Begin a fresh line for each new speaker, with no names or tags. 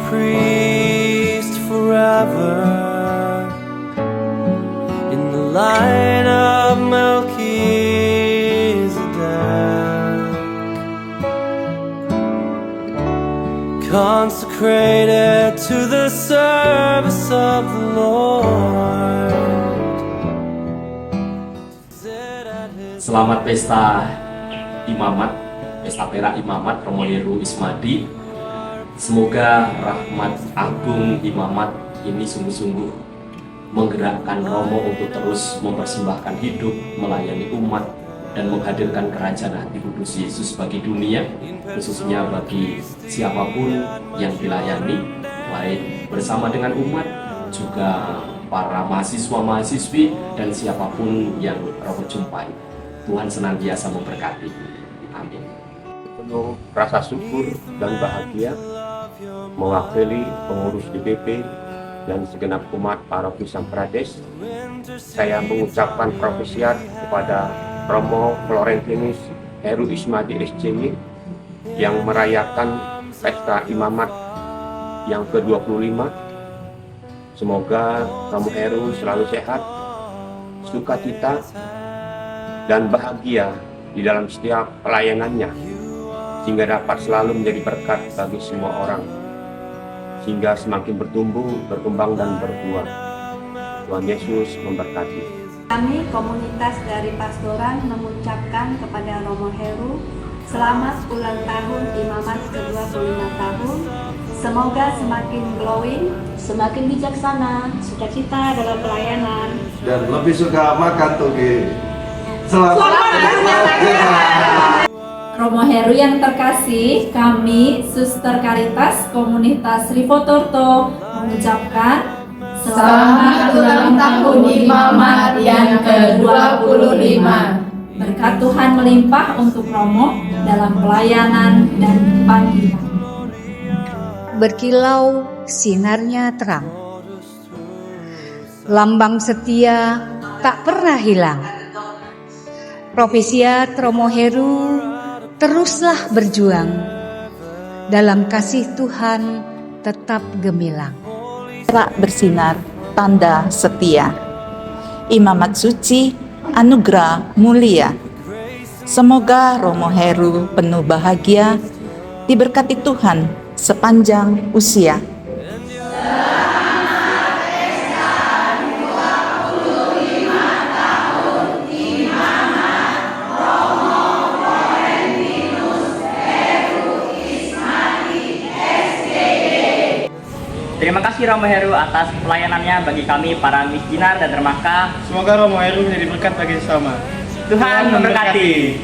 priest forever in the line of Melchizedek, consecrated to the service of the Lord.
Selamat pesta Imamat, pesta perak Imamat Romo Heru Ismadi. Semoga rahmat agung Imamat ini sungguh-sungguh menggerakkan Romo untuk terus mempersembahkan hidup, melayani umat, dan menghadirkan kerajaan hati kudus Yesus bagi dunia, khususnya bagi siapapun yang dilayani, baik bersama dengan umat, juga para mahasiswa-mahasiswi, dan siapapun yang Romo jumpai. Tuhan senantiasa memberkati. Amin.
Penuh rasa syukur dan bahagia mewakili pengurus DPP dan segenap umat paroki Samprades, saya mengucapkan propesiat kepada Romo Florentinus Heru Ismadi SCY yang merayakan pesta Imamat yang ke-25. Semoga Romo Heru selalu sehat, sukacita, dan bahagia di dalam setiap pelayanannya, sehingga dapat selalu menjadi berkat bagi semua orang, sehingga semakin bertumbuh, berkembang, dan berbuah. Tuhan Yesus memberkati.
Kami komunitas dari pastoran mengucapkan kepada Romo Heru selamat ulang tahun Imamat ke-25 tahun. Semoga semakin glowing, semakin bijaksana, sukacita dalam pelayanan,
dan lebih suka makan toge.
Romo Heru yang terkasih, kami Suster Caritas Komunitas Rivotorto mengucapkan selamat ulang tahun Imamat yang ke-25. Berkat Tuhan melimpah untuk Romo dalam pelayanan dan panggilan.
Berkilau sinarnya terang, lambang setia tak pernah hilang. Propesiat Romo Heru teruslah berjuang, dalam kasih Tuhan tetap gemilang.
Perak bersinar, tanda setia. Imamat suci, anugerah mulia. Semoga Romo Heru penuh bahagia, diberkati Tuhan sepanjang usia.
Terima kasih Romo Heru atas pelayanannya bagi kami para miskinar dan dermaka.
Semoga Romo Heru menjadi berkat bagi sesama.
Tuhan memberkati.